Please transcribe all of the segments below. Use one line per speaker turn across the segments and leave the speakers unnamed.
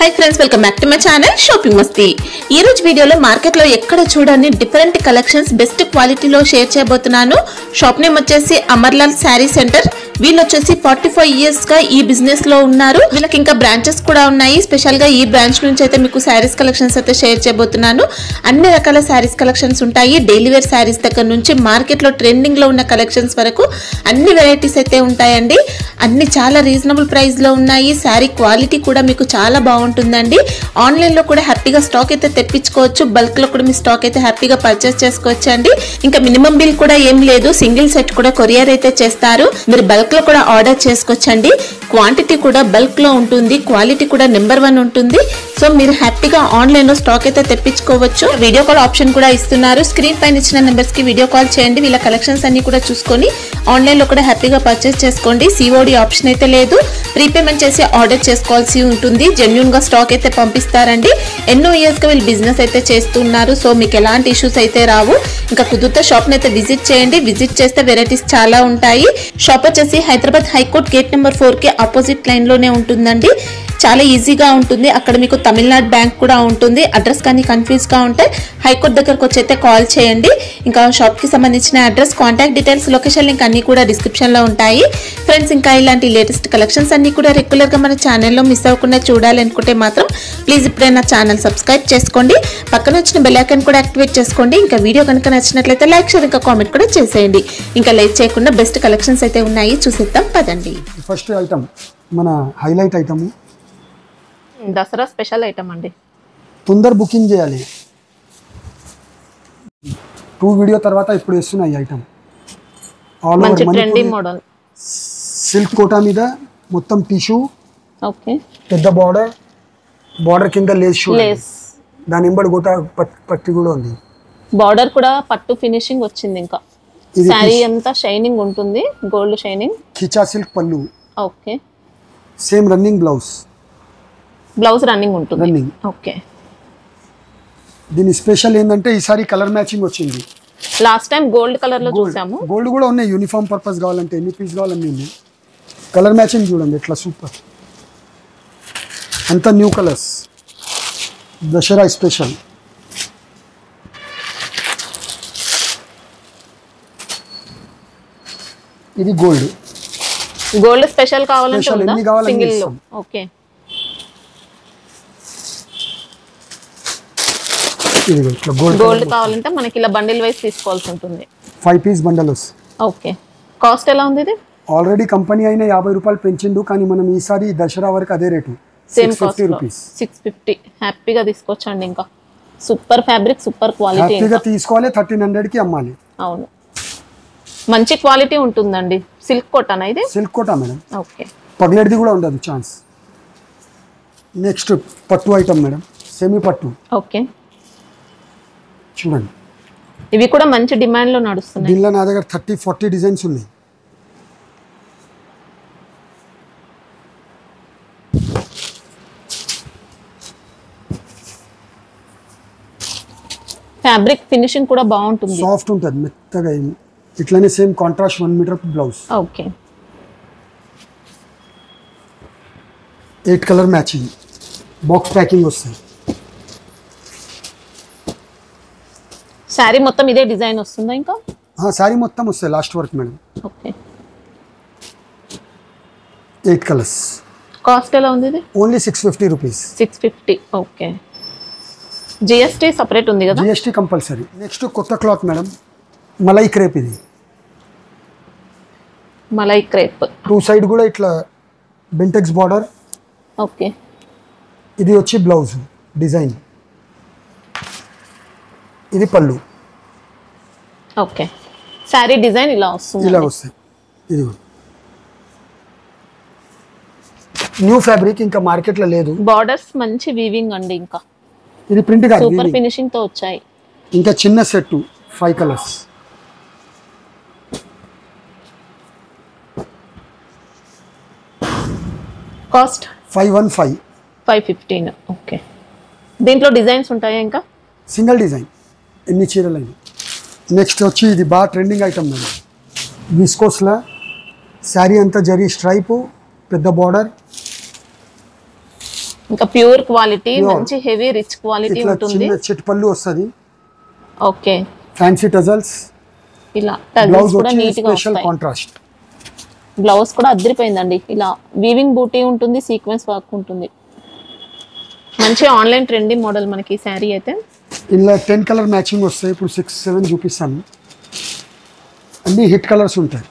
Hi friends, welcome back to my channel Shopping Masti. ఈ రోజు వీడియోలో మార్కెట్ లో ఎక్కడ చూడని డిఫరెంట్ కలెక్షన్స్ బెస్ట్ క్వాలిటీలో షేర్ చేయబోతున్నాను. షాప్ నేమ్ వచ్చేసి అమర్లాల్ శారీ సెంటర్. వీళ్ళు వచ్చేసి 45 ఇయర్స్ గా ఈ బిజినెస్ లో ఉన్నారు. వీళ్ళకి ఇంకా బ్రాంచెస్ కూడా ఉన్నాయి. స్పెషల్ గా ఈ బ్రాంచ్ నుంచి అయితే మీకు శారీస్ కలెక్షన్స్ అయితే షేర్ చేయబోతున్నాను. అన్ని రకాల శారీస్ కలెక్షన్స్ ఉంటాయి. డైలీ వేర్ శారీస్ దగ్గర నుంచి మార్కెట్ లో ట్రెండింగ్ లో ఉన్న కలెక్షన్స్ వరకు అన్ని వెరైటీస్ అయితే ఉంటాయండి. అన్ని చాలా రీజనబుల్ ప్రైస్ లో ఉన్నాయి. శారీ క్వాలిటీ కూడా మీకు చాలా బాగుంటుందండి. ఆన్లైన్ లో కూడా హ్యాపీగా స్టాక్ అయితే తెప్పించుకోవచ్చు. బల్క్ లో కూడా మీ స్టాక్ అయితే హ్యాపీగా పర్చేస్ చేసుకోవచ్చు అండి. ఇంకా మినిమం బిల్ కూడా ఏం లేదు. సింగిల్ సెట్ కూడా కొరియర్ అయితే చేస్తారు. మీరు బల్క్ లో కూడా ఆర్డర్ చేసుకోవచ్చండి. క్వాంటిటీ కూడా బల్క్ లో ఉంటుంది. క్వాలిటీ కూడా నెంబర్ 1 ఉంటుంది. సో మీరు హ్యాపీగా ఆన్లైన్ లో స్టాక్ అయితే తెప్పించుకోవచ్చు. వీడియో కాల్ ఆప్షన్ కూడా ఇస్తున్నారు. స్క్రీన్ పైన ఇచ్చిన నెంబర్స్ కి వీడియో కాల్ చేయండి. వీళ్ళ కలెక్షన్స్ అన్ని కూడా చూసుకొని ఆన్లైన్ లో కూడా హ్యాపీగా పర్చేస్ చేసుకోండి. సిఓడి ఆప్షన్ అయితే లేదు. ప్రీపేమెంట్ చేసి ఆర్డర్ చేసుకోవాల్సి ఉంటుంది. జెన్యూన్ గా స్టాక్ అయితే పంపిస్తారండి. ఎన్నో ఇయర్స్ గా వీళ్ళు బిజినెస్ అయితే చేస్తున్నారు. సో మీకు ఎలాంటి ఇష్యూస్ అయితే రావు. ఇంకా కుదిరితే షాప్ ని అయితే విజిట్ చేయండి. విజిట్ చేస్తే వెరైటీస్ చాలా ఉంటాయి. షాప్ వచ్చేసి హైదరాబాద్ హైకోర్ట్ గేట్ నెంబర్ 4 కి ఆపోజిట్ లైన్ లోనే ఉంటుందండి. చాలా ఈజీగా ఉంటుంది. అక్కడ మీకు తమిళనాడు బ్యాంక్ కూడా ఉంటుంది. అడ్రస్ కానీ కన్ఫ్యూజ్ గా ఉంటే హైకోర్ట్ దగ్గరకు వచ్చి అయితే కాల్ చేయండి. ఇంకా షాప్ కి సంబంధించిన address, contact details, location link అన్ని కూడా డిస్క్రిప్షన్ లో ఉంటాయి. ఫ్రెండ్స్, ఇంకా ఇలాంటి లేటెస్ట్ కలెక్షన్స్ అన్ని కూడా రెగ్యులర్ గా మన ఛానల్లో మిస్ అవ్వకుండా చూడాలనుకుంటే మాత్రం ప్లీజ్ ఇప్పుడే నా ఛానల్ సబ్స్క్రైబ్ చేసుకోండి. పక్కన వచ్చిన బెల్ ఐకాన్ కూడా యాక్టివేట్ చేసుకోండి. ఇంకా వీడియో కనుక నచ్చినట్లయితే లైక్, షేర్, ఇంకా కామెంట్ కూడా చేసేయండి. ఇంకా లేట్ చేయకుండా బెస్ట్ కలెక్షన్స్ అయితే ఉన్నాయి, చూసేద్దాం పదండి.
ఫస్ట్ ఐటమ్ మన highlight item,
Dasara special item అండి.
తొందర బుకింగ్ చేయాలి. 2 వీడియో తర్వాత ఇప్పుడు వేస్తున్నాయి item. All over
trending model
silk Kota మీద మొత్తం టిష్యూ.
ఓకే,
పెద్ద బార్డర్ కింద లేస్ దాని ఎంబడి కోటా పట్టి కూడా ఉంది.
బార్డర్ కూడా పట్టు ఫినిషింగ్ వచ్చింది. ఇంకా సారీ అంతా షైనింగ్ ఉంటుంది, గోల్డ్ షైనింగ్.
ఖిచా సిల్క్ పల్లు.
Okay,
same running blouse
running ఉంటుంది. ఓకే,
దీని స్పెషల్ ఏంటంటే ఈసారి కలర్ మ్యాచింగ్ వచ్చింది.
లాస్ట్ టైం గోల్డ్ కలర్ లో చూసాము.
గోల్డ్ కూడా ఉన్నాయి. యూనిఫామ్ పర్పస్ కావాలంటే ఎన్ని పీస్ కావాలన్నీ ఉన్నాయి. కలర్ మ్యాచింగ్ చూడండి ఎట్లా సూపర్. అంతా న్యూ కలర్స్, దసరా స్పెషల్. ఇది
గోల్డ్ స్పెషల్ కావాలంటే సింగిల్ లో. ఓకే, గోల్డ్ కావాలంటే మనకి ఇలా బండిల్ వైస్ తీసుకోవాల్సి ఉంటుంది.
5 పీస్ బండల్ వస్తుంది.
ఓకే, కాస్ట్ ఎలా ఉంది ఇది?
ఆల్రెడీ కంపెనీ అయినా 50 రూపాయలు పెంచిండు, కానీ మనం ఈసారి దసరా వరకు అదే రేటు,
సేమ్ కాస్ట్ 650. హ్యాపీగా తీసుకోవచ్చండి. ఇంకా సూపర్ ఫ్యాబ్రిక్, సూపర్ క్వాలిటీ.
హ్యాపీగా తీసుకోవాలి. 1300 కి అమ్మాలి.
అవును, మంచి క్వాలిటీ ఉంటుందండి. సిల్క్ కోటానా ఇది?
Silk Kota madam.
ఓకే,
పగిలేది కూడా ఉండదు ఛాన్స్. నెక్స్ట్ పట్టు ఐటమ్ మేడం, సెమీ పట్టు.
ఓకే,
చూడండి
ఇవి కూడా మంచి డిమాండ్ లో నడుస్తున్నాయి.
దీనిలో నా దగ్గర 30-40 డిజైన్స్ ఉన్నాయి.
ఫ్యాబ్రిక్ ఫినిషింగ్ కూడా బాగుంటుంది,
సాఫ్ట్ ఉంటుంది, మెత్తగా. ఇట్లానే same contrast 1 meter blouse.
Okay,
8 colour matching, box packing వస్తుంది.
శారీ మొత్తం ఇదే డిజైన్ వస్తుందా? ఇంకా
శారీ మొత్తం వస్తాయి లాస్ట్ వరకు మేడం.
Okay,
8 colours.
కాస్ట్ ఎలా ఉంది ఇది?
Only 650 rupees.
650. Okay, GST separate ఉంది కదా?
GST compulsory. నెక్స్ట్ కొత్త క్లాత్ మేడం, మలై క్రేప్. ఇది
మలై క్రేప్.
2 సైడ్ కూడా ఇట్లా బెంటెక్స్ బార్డర్.
ఓకే,
ఇది వచ్చి బ్లౌజ్ డిజైన్. ఇది పళ్ళు.
ఓకే, శారీ డిజైన్ ఇలా వస్తుంది.
ఇలా వస్తాయి. ఇది న్యూ ఫ్యాబ్రిక్, ఇంకా మార్కెట్లో లేదు.
బార్డర్స్ మంచి వీవింగ్ అండి. ఇంకా
ఇది ప్రింట్ కాదు,
సూపర్ ఫినిషింగ్ తో వచ్చాయి.
ఇంకా చిన్న సెట్ 5 కలర్స్.
కాస్ట్
515.
515. ఓకే, దీంట్లో డిజైన్స్ ఉంటాయా? ఇంకా
సింగిల్ డిజైన్, ఎన్ని చీరలైనా. నెక్స్ట్ వచ్చి ఇది బాగా ట్రెండింగ్ ఐటమ్ మేడం. విస్కోస్లా శారీ అంతా జరీ స్ట్రైపు, పెద్ద బార్డర్.
ఇంకా ప్యూర్ క్వాలిటీ, మంచి హెవీ రిచ్ క్వాలిటీ ఉంటుంది.
చిన్న చిట్ పళ్ళు వస్తది.
Okay,
fancy tassels.
ఇలా టజల్స్ కూడా నీట్ గా వస్తాయి.
కాంట్రాస్ట్
బ్లౌజ్ కూడా అదిరిపోయిందండి. ఇలా వీవింగ్ బూటీ ఉంటుంది, సీక్వెన్స్ వర్క్ ఉంటుంది. మంచి ఆన్లైన్ ట్రెండింగ్ మోడల్ మనకి శారీ అయితే.
ఇలా 10 కలర్ మ్యాచింగ్ వస్తాయి. ఇప్పుడు 6, 7 చూపిస్తాను. అన్ని హిట్ కలర్స్ ఉంటాయి.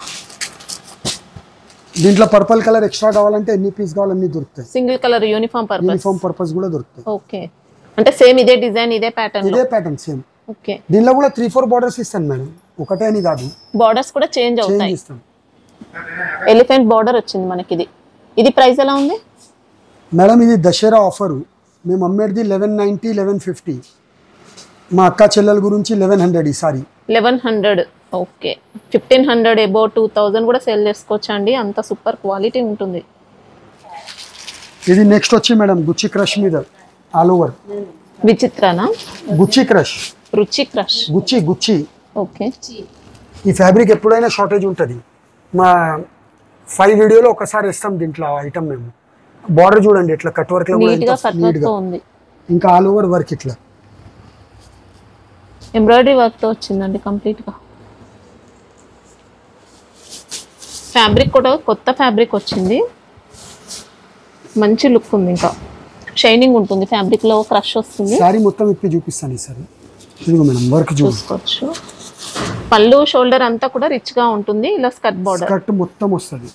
దీంట్లో పర్పుల్ కలర్ ఎక్స్ట్రా కావాలంటే ఎన్ని పీస్ కావాలన్నీ దొరుకుతాయి.
సింగిల్ కలర్ యూనిఫామ్
పర్పస్ కూడా దొరుకుతాయి.
ఓకే, అంటే సేమ్ ఇదే డిజైన్, ఇదే ప్యాటర్న్
సేమ్.
ఓకే,
దీనిలో కూడా 3-4 బార్డర్స్ ఇస్తాను మేడం, ఒకటే అని కాదు.
బార్డర్స్ కూడా చేంజ్ అవుతాయి. ఎలిఫెంట్ బార్డర్ వచ్చింది మనకి. ఇది ప్రైస్ ఎలా ఉంది
మేడం? ఇది దసరా ఆఫర్. మేము అమ్మేది 1190, 1150. మా అక్క చెల్లెల గురించి 1100. ఈసారి
1100. ఓకే, 1500 అబౌవ్ 2000 కూడా సేల్ చేసుకోవచ్చు అండి. అంత సూపర్ క్వాలిటీ ఉంటుంది.
ఇది నెక్స్ట్ వచ్చి మేడం గుచ్చి క్రష్ మీద ఆల్ ఓవర్.
విచిత్రనా?
గుచ్చి క్రష్,
రుచి క్రష్,
గుచ్చి.
ఓకే,
ఈ ఫ్యాబ్రిక్ ఎప్పుడైనా షార్టేజ్ ఉంటుంది. మా 5 వీడియోలో ఒకసారి ఇస్తాం దీంట్లో ఐటమ్. మేము బార్డర్ చూడండి ఇట్లా కట్ వర్క్ లో
ఉంది.
ఇంకా ఆల్ ఓవర్ వర్క్ ఇట్లా
ఎంబ్రాయిడరీ వర్క్ తో వచ్చిందండి కంప్లీట్ గా. ఫ్యాబ్రిక్ కూడా కొత్త ఫ్యాబ్రిక్ వచ్చింది. మంచి లుక్ ఉంది. ఇంకా షైనింగ్ ఉంటుంది. ఫ్యాబ్రిక్ లో క్రష్ వస్తుంది.
సారీ మొత్తం ఇప్పి చూపిస్తాను ఈసారి. ఇదిగో మేడం వర్క్
చూసుకోవచ్చు. పళ్ళు షోల్డర్ అంతా కూడా రిచ్ గా ఉంటుంది. ఇలా స్కర్ట్ బార్డర్
మొత్తం వస్తుంది.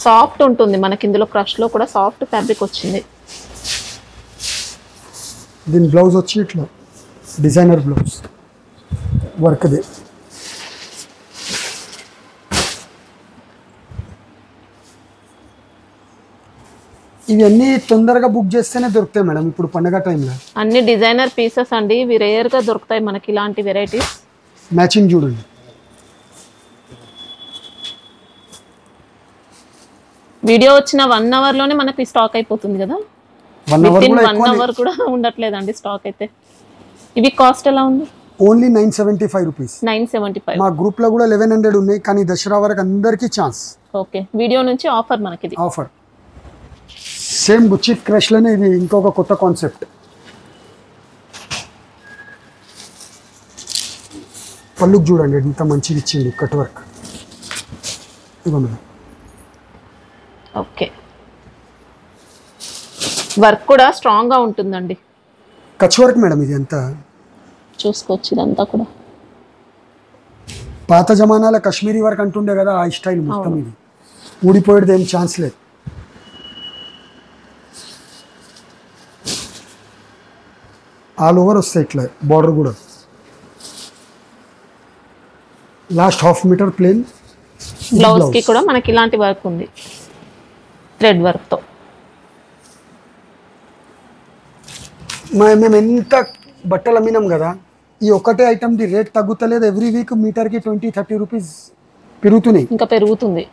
సాఫ్ట్ ఉంటుంది మనకి. ఇందులో క్రష్ లో కూడా సాఫ్ట్ ఫ్యాబ్రిక్ వచ్చింది.
దీని బ్లౌజ్ వచ్చి ఇట్లా డిజైనర్ బ్లౌజ్ వర్క్ దే. ఇవన్నీ తొందరగా బుక్ చేస్తేనే దొరుకుతాయి మేడం ఇప్పుడు పండగ టైంలో.
అన్ని డిజైనర్ పీసెస్ అండి. ఇవి రేర్ గా దొరుకుతాయి మనకి ఇలాంటి వెరైటీస్.
మ్యాచింగ్ చూడండి.
వీడియో వచ్చిన 1 అవర్ లోనే మనకి స్టాక్ అయిపోతుంది కదా. 1 అవర్ కూడా ఉండట్లేదండి స్టాక్ అయితే. ఇవి కాస్ట్ ఎలా ఉంది?
Only 975 rupees.
975.
మా గ్రూప్ లో కూడా 1100 ఉన్నాయి. కానీ దసరా వరకు అందరికీ ఛాన్స్.
ఓకే, వీడియో నుంచి ఆఫర్ మనకి.
ఆఫర్ సేమ్ బుచ్చి క్రష్ లోనే ఇది ఇంకొక కొత్త కాన్సెప్ట్. పళ్ళుకి చూడండి ఎంత మంచిగా ఇచ్చింది కట్ వర్క్. ఇదిగో మేడం.
ఓకే, వర్క్ కూడా స్ట్రాంగ్ గా ఉంటుందండి.
కచ్ వర్క్ మేడం ఇది అంతా
చూసుకోవచ్చు. ఇదంతా కూడా
పాత జమానాల కాశ్మీరీ వర్క్ అంటుండే కదా, ఆ స్టైల్ మొత్తం. ఇది ఊడిపోయేది ఏం ఛాన్స్ లేదు. ఆల్ ఓవర్ వస్తాయి ఇట్లా బార్డర్ కూడా. Last 1/2 metre plane.
బ్లౌజ్ కి కూడా మనకి ఇలాంటి వర్క్ ఉంది థ్రెడ్ వర్క్ తో.
మేము ఎంత బట్టలు అమ్మినాం కదా, ఈ ఒక్కటే ఐటమ్ ది రేట్ తగ్గుతలేదు. ఎవ్రీ వీక్ మీటర్కి 20-30 రూపీస్ పెరుగుతున్నాయి.
ఇంకా పెరుగుతుంది.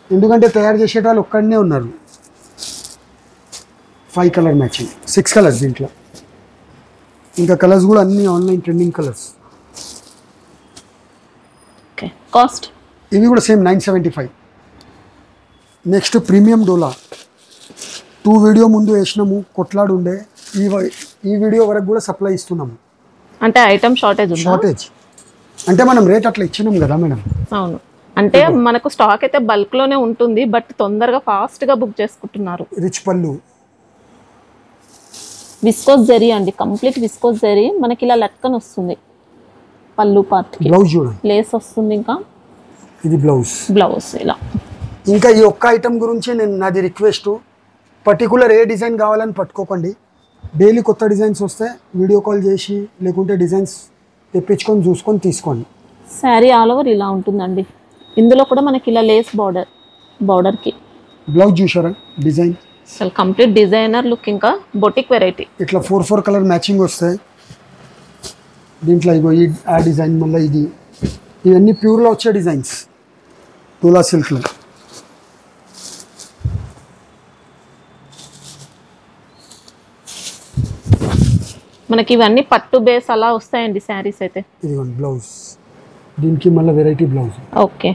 ఎందుకంటే తయారు చేసే వాళ్ళు ఒక్కడనే ఉన్నారు. 5 కలర్ మ్యాచింగ్, 6 కలర్స్ దీంట్లో. ఇంకా కలర్స్ కూడా అన్ని online trending colours.
Okay, cost
ఇవి కూడా సేమ్ 975. నెక్స్ట్ ప్రీమియం డోలా. 2 వీడియో ముందు వేసినాము, కొట్లాడు ఉండే. ఈ వీడియో వరకు కూడా సప్లై ఇస్తున్నాము.
అంటే ఐటమ్ షార్టేజ్
అంటే మనం రేట్ అట్లా ఇచ్చినాం కదా మేడం.
అవును, అంటే మనకు స్టాక్ అయితే బల్క్ లోనే ఉంటుంది. బట్ తొందరగా ఫాస్ట్ గా బుక్ చేసుకుంటున్నారు.
రిచ్ పళ్ళు,
విస్కోస్ జరీ అండి. Complete viscose zari. మనకి ఇలా లట్కన్ వస్తుంది పళ్ళు పార్ట్ కి.
బ్లౌజ్ చూడండి,
లేస్ వస్తుంది. ఇంకా
ఇది బ్లౌజ్
ఇలా.
ఇంకా ఈ ఒక్క ఐటమ్ గురించి నాది రిక్వెస్ట్, పర్టికులర్ ఏ డిజైన్ కావాలని పట్టుకోకండి. డైలీ కొత్త డిజైన్స్ వస్తే వీడియో కాల్ చేసి లేకుంటే డిజైన్స్ తెప్పించుకొని చూసుకొని తీసుకోండి.
శారీ ఆల్ ఓవర్ ఇలా ఉంటుందండి. ఇందులో కూడా మనకి ఇలా లేస్ బార్డర్కి
బ్లౌజ్ చూసారా డిజైన్.
అసలు కంప్లీట్ డిజైనర్ లుక్. ఇంకా బొటిక్ వెరైటీ.
ఇట్లా 4 కలర్ మ్యాచింగ్ వస్తాయి దీంట్లో. ఇగో ఆ డిజైన్, మళ్ళీ ఇది, ఇవన్నీ ప్యూర్లో వచ్చే డిజైన్స్. టూలా సిల్క్లో
మనకి ఇవన్నీ పట్టు బేస్ అలా వస్తాయండి శారీస్ అయితే.
ఇదిగోండి బ్లౌజ్. దీనికి మళ్ళీ వెరైటీ బ్లౌజ్.
ఓకే,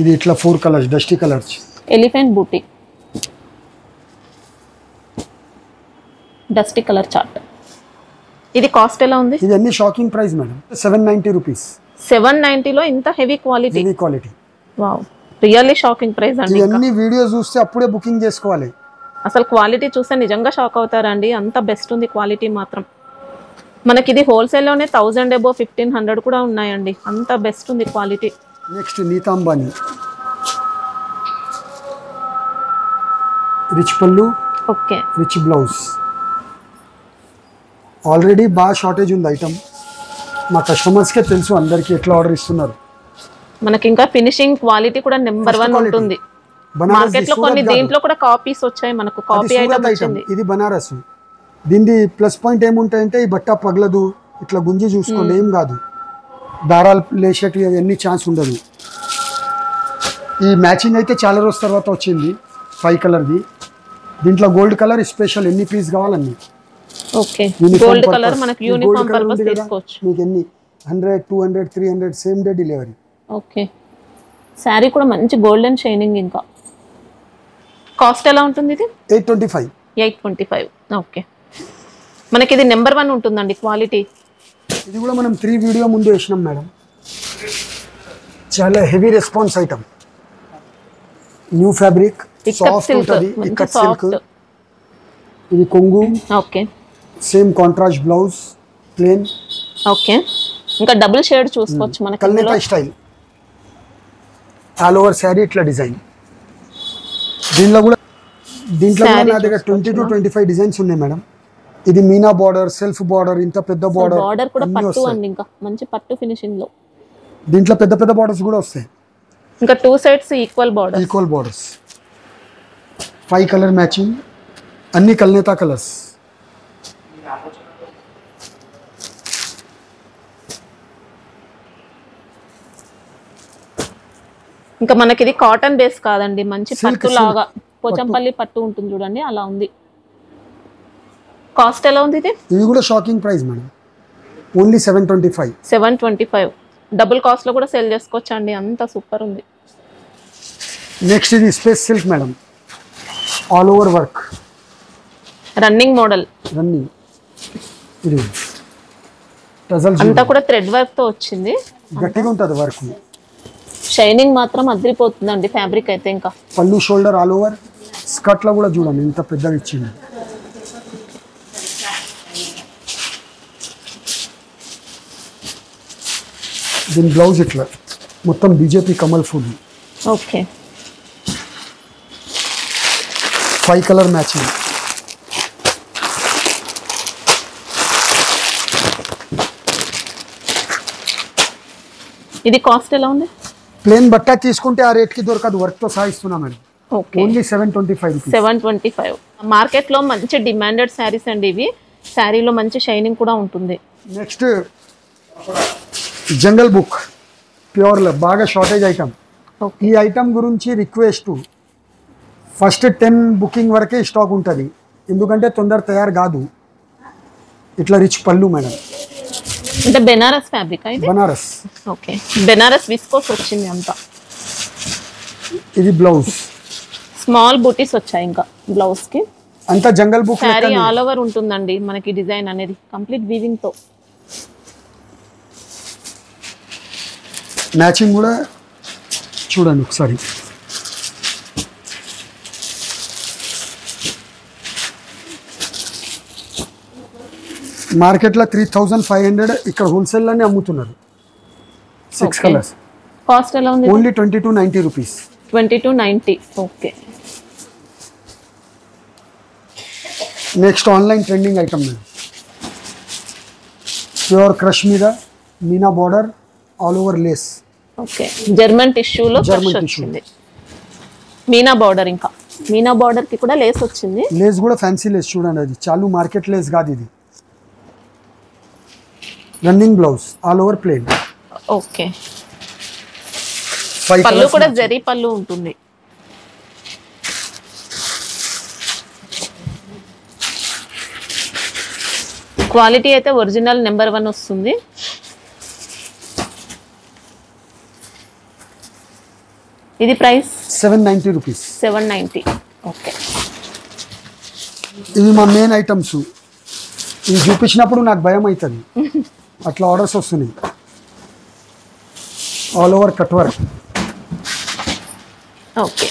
ఇది ఇట్లా 4 కలర్స్, డస్టీ కలర్స్.
ఎలిఫెంట్ బూటీ. Dusty colour chart. ఇది కాస్ట్ ఎలా ఉంది?
ఇది అన్ని షాకింగ్ ప్రైస్ మేడం, 790 రూపీస్.
790 లో ఇంత heavy quality.
Heavy quality.
Wow, really shocking price అండి.
ఇవన్నీ వీడియోస్ చూస్తే అప్పుడే బుకింగ్ చేసుకోవాలి.
అసలు క్వాలిటీ చూస్తే నిజంగా షాక్ అవుతారండి, అంత బెస్ట్ ఉంది క్వాలిటీ మాత్రం. మనకి ఇది హోల్సేల్లోనే 1000 అబోవ్ 1500 కూడా ఉన్నాయండి, అంత బెస్ట్ ఉంది క్వాలిటీ.
నెక్స్ట్ నీతాంబాని రిచ్ పళ్ళు,
ఓకే,
రిచ్ బ్లౌజ్. ఆల్రెడీ బాగా షార్టేజ్ ఉంది ఐటమ్, మా కస్టమర్స్కే తెలుసు అందరికీ ఎట్లా ఆర్డర్ ఇస్తున్నారు.
మనకి ఇంకా ఫినిషింగ్ క్వాలిటీ కూడా నెంబర్ 1 ఉంటుంది. మార్కెట్ లో కొన్ని దీంట్లో కూడా కాపీస్ వచ్చాయి, మనకు కాపీ ఐటమ్ వచ్చింది.
ఇది బనారస్. దీని ప్లస్ పాయింట్ ఏముంటాయంటే ఈ బట్ట పగలదు, ఇట్లా గుంజి చూసుకోండి ఏం కాదు, దారాలు లేచేటివి అవన్నీ ఛాన్స్ ఉండదు. ఈ మ్యాచింగ్ అయితే చాలా రోజుల తర్వాత వచ్చింది, 5 కలర్ది. దీంట్లో గోల్డ్ కలర్ స్పెషల్, ఎన్ని పీస్ కావాలన్నీ.
ఓకే, గోల్డ్ కలర్ మనకి యూనిఫామ్ పర్పస్ తీసుకోవచ్చు.
మీకు ఎన్ని 100, 200, 300 same day delivery.
Okay, sorry కూడా మంచి గోల్డెన్ షైనింగ్. ఇంకా కాస్ట్ ఎలా ఉంటుంది ఇది?
825.
825. ఓకే, మనకి ఇది నెంబర్ 1 ఉంటుందండి క్వాలిటీ.
ఇది కూడా మనం 3 వీడియో ముందు వేసినాం మేడం, చాలా heavy response item. New fabric, soft ఉంటుంది, ఇక్కత్ సిల్క్. ఇది కొంగు.
Okay,
same contrast blouse, plain.
Okay, ఇంకా డబుల్ షేడ్ చూసుకోవచ్చు మనకి.
కల్నేతా స్టైల్, ఆల్ ఓవర్ శారీ ఇట్లా డిజైన్. దీంట్లో కూడా నా దగ్గర 20 to 25 డిజైన్స్ ఉన్నాయి మేడం. ఇది మీనా బార్డర్, సెల్ఫ్ బార్డర్, ఇంత పెద్ద బార్డర్.
బార్డర్ కూడా పట్టు అండి, ఇంకా మంచి పట్టు ఫినిషింగ్ లో.
దీంట్లో పెద్ద పెద్ద బార్డర్స్ కూడా వస్తాయి.
ఇంకా 2 sides equal borders. 5 colour matching,
అన్ని కల్నేతా కలర్స్.
ఇంకా మనకి ఇది కాటన్ బేస్ కాదండి, మంచి పట్టు లాగా, పోచంపల్లి పట్టు ఉంటుంది చూడండి, అలా ఉంది. కాస్ట్ ఎలా ఉంది ఇది?
ఇది కూడా shocking price madam, only 725.
725. Double cost లో కూడా సేల్ చేసుకోవచ్చు అండి, అంత సూపర్ ఉంది.
నెక్స్ట్ ఇది space silk madam, all over work,
running model.
ఇది
అంతా కూడా థ్రెడ్ వర్క్ తో వచ్చింది,
గట్టిగా ఉంటుంది వర్క్.
షైనింగ్ మాత్రం అదిరిపోతుందండి ఫ్యాబ్రిక్ అయితే. ఇంకా
పళ్ళు, షోల్డర్, ఆల్ ఓవర్. స్కర్ట్ లో కూడా చూడండి ఇంత పెద్దగా ఇచ్చింది. దీని బ్లౌజ్ ఇట్లా మొత్తం BJP Kamal full.
Okay,
5 colour matching.
ఇది కాస్ట్ ఎలా ఉంది?
ప్లేన్ బట్ట తీసుకుంటే ఆ రేట్ కి దొరకదు, వర్క్ తో సాయిస్తున్నా madam.
Okay,
only 725 rupees.
725. Market లో మంచి డిమాండెడ్ శారీస్ అండి ఇవి, శారీలో మంచి షైనింగ్ కూడా ఉంటుంది.
నెక్స్ట్ జంగల్ బుక్, ప్యూర్ బాగా షార్టేజ్ ఐటమ్. ఈ ఐటమ్ గురించి రిక్వెస్ట్, ఫస్ట్ 10 బుకింగ్ వరకే స్టాక్ ఉంటుంది, ఎందుకంటే తొందర తయారు కాదు. ఇట్లా రిచ్ పళ్ళు మేడం,
అంటే బెనారస్ ఫ్యాబ్రిక్ అయితే.
బనారస్.
ఓకే, బెనారస్ విస్కోస్ వచ్చింది అంతా.
ఇది బ్లౌజ్,
స్మాల్ బూటీస్ వచ్చాయి ఇంకా బ్లౌజ్ కి.
అంతా జంగల్ బుక్.
శారీ ఆల్ ఓవర్ ఉంటుందండి మనకి, డిజైన్ అనేది కంప్లీట్ వీవింగ్ తో.
మ్యాచింగ్ కూడా చూడండి ఒకసారి. మార్కెట్లో 3500, ఇక్కడ హోల్సేల్లోనే అమ్ముతున్నారు. 6 కలర్స్.
కాస్ట్ ఎలా ఉంది?
Only 2290 rupees.
2290. Okay,
next online trending item madam, pure crush మీద meena border, all over lace.
Okay, German టిష్యూలో వచ్చింది మీనా బార్డర్. ఇంకా మీనా బార్డర్ కి కూడా లేస్ వచ్చింది.
లేస్ కూడా ఫ్యాన్సీ లేస్ చూడండి, అది చాలు మార్కెట్ లేస్ కాదు ఇది. Running blouse, all over plane.
Okay, పళ్ళు కూడా జరీ పళ్ళు ఉంటుంది. క్వాలిటీ అయితే ఒరిజినల్ నెంబర్ 1 వస్తుంది. ఇది ప్రైస్
790 రూపీస్.
790. ఓకే,
ఇవి మా మెయిన్ ఐటమ్స్. ఇది చూపించినప్పుడు నాకు భయం అవుతుంది, అట్లా ఆర్డర్స్ వస్తున్నాయి. All over cut work.
Okay,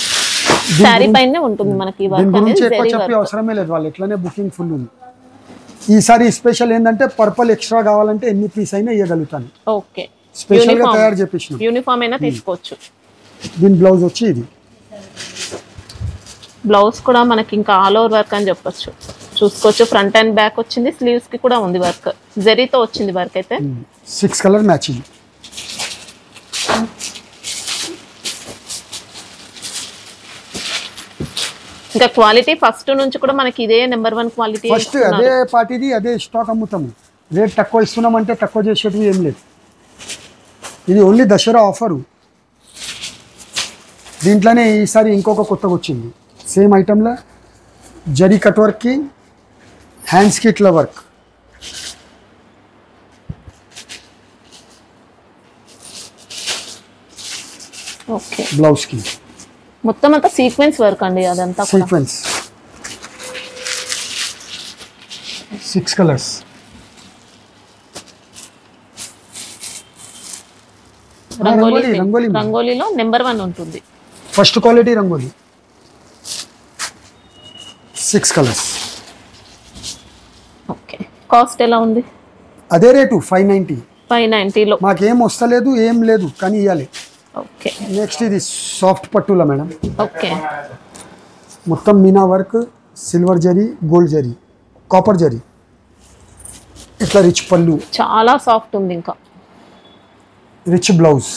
sorry పైనే ఉంటుంది మనకి ఈ వర్క్
దీని గురించి
అనేది.
ఎక్కువ
జరీ
చెప్పే
వర్క్.
అవసరమే లేదు, వాళ్ళు ఎట్లానే బుకింగ్ ఫుల్ ఉంది. ఈసారి స్పెషల్ ఏంటంటే పర్పల్ ఎక్స్ట్రా కావాలంటే ఎన్ని పీస్ అయినా ఇవ్వగలుగుతాను.
ఓకే,
స్పెషల్ గా తయారు చేపించిన.
యూనిఫామ్ అయినా తీసుకోవచ్చు.
దీని బ్లౌజ్ వచ్చి ఇది.
బ్లౌజ్ కూడా మనకి ఇంకా ఆల్ ఓవర్ వర్క్ అని చెప్పొచ్చు. చూసుకోవచ్చు, ఫ్రంట్ అండ్ బ్యాక్ వచ్చింది, స్లీవ్స్ కి కూడా ఉంది వర్క్, జరీతో వచ్చింది వర్క్ అయితే.
6 కలర్ మ్యాచింగ్.
ఇంకా క్వాలిటీ ఫస్ట్ నుంచి కూడా మనకి ఇదే నెంబర్ 1 క్వాలిటీ.
ఫస్ట్ అదే పార్టీది అదే స్టాక్ అమ్ముతాము. రేట్ తక్కువ ఇస్తున్నామంటే తక్కువ చేసేటివి ఏం లేదు. ఇది ఓన్లీ దసరా ఆఫరు. దీంట్లోనే ఈసారి ఇంకొక కొత్తగా వచ్చింది. సేమ్ ఐటమ్లో జరీ కట్ వర్క్కి హ్యాండ్స్కి ఇట్లా వర్క్.
ఓకే,
బ్లౌజ్కి
మొత్తం అంతా సీక్వెన్స్ వర్క్ అండి అదంతా కూడా.
సీక్వెన్స్. 6 కలర్స్. రంగోలీ
రంగోలీలో నెంబర్ 1 ఉంటుంది.
First quality rangoli. 6 colours.
Okay, cost ఎలా ఉంది?
అదే రేటు 590.
590లో
మాకేం వస్తలేదు, ఏం లేదు కానీ ఇవ్వాలి.
ఓకే,
నెక్స్ట్ ఇది సాఫ్ట్ పట్టులా మేడం.
ఓకే,
మొత్తం Meena work, silver zari, gold zari, copper zari, ఇట్లా రిచ్ పళ్ళు,
చాలా సాఫ్ట్ ఉంది. ఇంకా
రిచ్ బ్లౌజ్.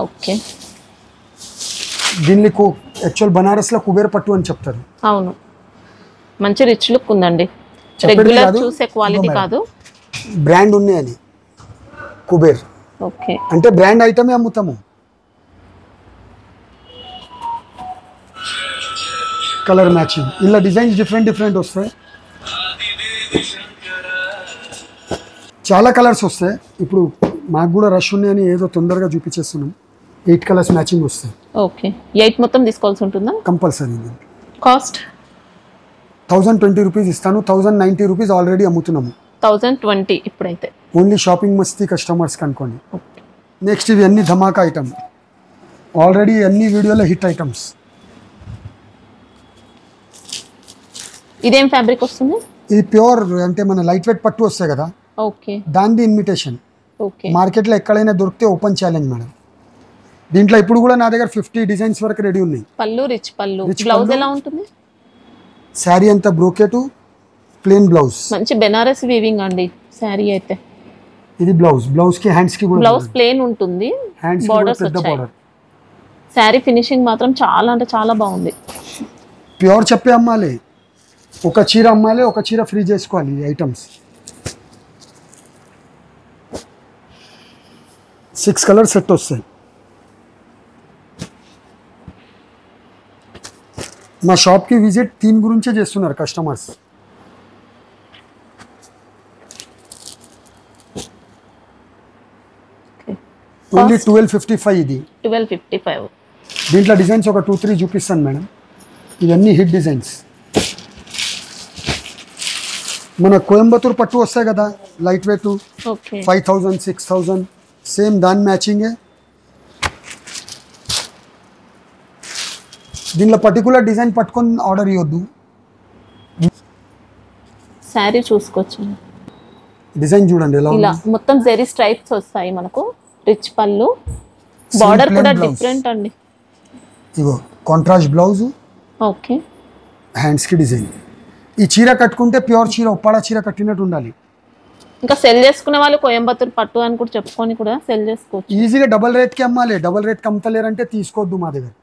ఓకే,
దీన్ని యాక్చువల్ బనారస్లో కుబేర్ పట్టు అని చెప్తారు.
అవును, మంచి రిచ్ లుక్ ఉందండి.
చెప్పేది
రెగ్యులర్
కాదు,
చూసే క్వాలిటీ
ఇదిగో
కాదు.
బ్రాండ్ ఉన్నాయి అది కుబేర్
ఓకే,
అంటే బ్రాండ్ ఐటమే అమ్ముతాము. కలర్ మ్యాచింగ్, ఇలా డిజైన్స్ డిఫరెంట్ వస్తాయి. చాలా కలర్స్ వస్తాయి. ఇప్పుడు మాకు కూడా రష్ ఉన్నాయని ఏదో తొందరగా చూపించేస్తున్నాం. 8 కలర్స్ మ్యాచింగ్ వస్తాయి.
ఓకే, 8 మొత్తం తీసుకోవాల్సి ఉంటుందా?
కంపల్సరీ.
కాస్ట్
1020 రూపీస్ ఇస్తాను. 1090 రూపీస్ ఆల్రెడీ అమ్ముతున్నాము.
1020 ఇప్పుడైతే.
ఓన్లీ షాపింగ్ మస్తీ కస్టమర్స్కి అనుకోండి. నెక్స్ట్ ఇవి అన్ని ధమాకా ఐటమ్, ఆల్రెడీ అన్ని వీడియోలో హిట్ ఐటమ్స్.
ఇదేం ఫ్యాబ్రిక్ వస్తుంది?
ఇది ప్యూర్ అంటే మన లైట్ వెయిట్ పట్టు వస్తాయి కదా,
ఓకే,
దానిది ఇన్విటేషన్.
ఓకే,
మార్కెట్లో ఎక్కడైనా దొరికితే ఓపెన్ ఛాలెంజ్ మేడం. దీంట్లో ఇప్పుడు కూడా నా దగ్గర 50 డిజైన్స్ వరకు రెడీ ఉన్నాయి.
పళ్ళు రిచ్ పళ్ళు.
Rich
బ్లౌజ్
పళ్ళు.
ఎలా ఉంటుంది?
శారీ అంతా బ్రోకెట్, ప్లెయిన్ బ్లౌజ్.
మంచి బెనారస్ వీవింగ్ అండి శారీ అయితే.
ఇది బ్లౌజ్ కి హ్యాండ్స్ కి కూడా
బ్లౌజ్ ప్లెయిన్ ఉంటుంది,
హ్యాండ్స్ కి
బోర్డర్స్
పెద్ద
వచ్చాయి.
బోర్డర్.
శారీ ఫినిషింగ్ మాత్రం చాలా అంటే చాలా బాగుంది.
ప్యూర్ చెప్పే అమ్మాలి. ఒక చీర అమ్మాలి, ఒక చీర ఫ్రీ చేసుకోవాలి. ఈ ఐటమ్స్ 6 కలర్ సెట్ వస్తాయి. మా షాప్కి విజిట్ దీని గురించే చేస్తున్నారు కస్టమర్స్. ఓన్లీ 1255. ఇది
1255.
దీంట్లో డిజైన్స్ ఒక 2-3 చూపిస్తాను మేడం. ఇవన్నీ హిట్ డిజైన్స్. మన కోయంబత్తూర్ పట్టు వస్తాయి కదా లైట్ వెయిట్,
ఓకే,
5000 6000 సేమ్ దాని మ్యాచింగే. దీనిలో పర్టికులర్ డిజైన్ పట్టుకొని ఆర్డర్ ఇవ్వద్దు.
శారీ చూసుకోవచ్చు.
డిజైన్ చూడండి ఎలా
ఇలా
ఉంది.
మొత్తం జెరీ స్ట్రైప్స్ వస్తాయి మనకు, రిచ్ పళ్ళు, బార్డర్
plain
కూడా
blouse.
డిఫరెంట్ అండి.
ఇగో కాంట్రాస్ట్ బ్లౌజ్,
ఓకే,
హ్యాండ్స్కి డిజైన్. ఈ చీర కట్టుకుంటే ప్యూర్ చీర, ఉప్పాడ చీర కట్టినట్టు ఉండాలి.
ఇంకా సెల్ చేసుకునే వాళ్ళు కోయంబత్తూర్ పట్టు అని కూడా చెప్పుకొని కూడా సెల్ చేసుకోవచ్చు.
ఈజీగా డబల్ రేట్కి అమ్మాలి. డబల్ రేట్కి అమ్ముతలేరంటే తీసుకోవద్దు మా దగ్గర.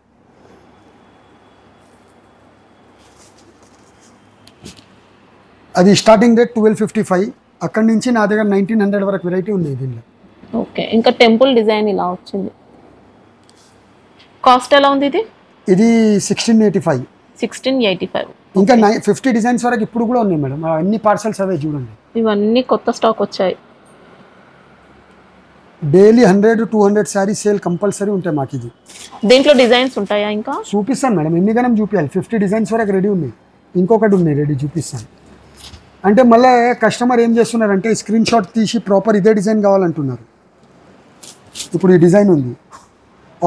అది స్టార్టింగ్ రేట్ 1255. అక్కడి నుంచి నా దగ్గర 1900 వరకు వెరైటీ ఉంది దీనిలో.
ఓకే, ఇంకా టెంపుల్ డిజైన్ ఇలా వచ్చింది. కాస్ట్ ఎలా ఉంది ఇది?
ఇది 1685.
1685.
ఇంకా 50 డిజైన్స్ వరకు ఇప్పుడు కూడా ఉన్నాయి మేడం. అన్ని పార్సల్స్ అవే చూడండి.
ఇవన్నీ కొత్త స్టాక్ వచ్చాయి.
డైలీ 100-200 శారీస్ సేల్ కంపల్సరీ ఉంటాయి మాకు. ఇది
దీంట్లో డిజైన్స్ ఉంటాయా? ఇంకా
చూపిస్తాను మేడం, ఎన్ని గణం చూపించాలి. 50 డిజైన్స్ వరకు రెడీ ఉన్నాయి. ఇంకొకటి ఉన్నాయి రెడీ, చూపిస్తాను. అంటే మళ్ళీ కస్టమర్ ఏం చేస్తున్నారంటే స్క్రీన్ షాట్ తీసి ప్రాపర్ ఇదే డిజైన్ కావాలంటున్నారు. ఇప్పుడు ఈ డిజైన్ ఉంది,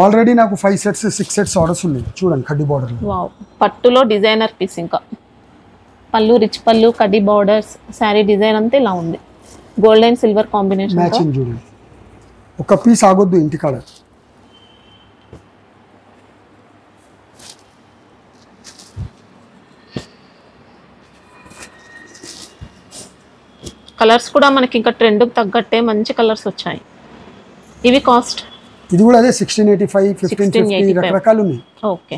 ఆల్రెడీ నాకు 5 సెట్స్ 6 సెట్స్ ఆర్డర్స్ ఉన్నాయి. చూడండి కడ్డీ బార్డర్,
వావ్ పట్టులో డిజైనర్ పీస్. ఇంకా పళ్ళు రిచ్ పళ్ళు, కడ్డీ బార్డర్స్, శారీ డిజైన్ అంతా ఇలా ఉంది. Gold and silver combination
matching. చూడండి ఒక పీస్ ఆగొద్దు ఇంటికాడ.
కలర్స్ కూడా మనకి ఇంకా ట్రెండ్కి తగ్గట్టే మంచి కలర్స్ వచ్చాయి. ఇవి కాస్ట్
ఇది కూడా అదే 1685, 1550 రకరకాలు ఉన్నాయి.
ఓకే.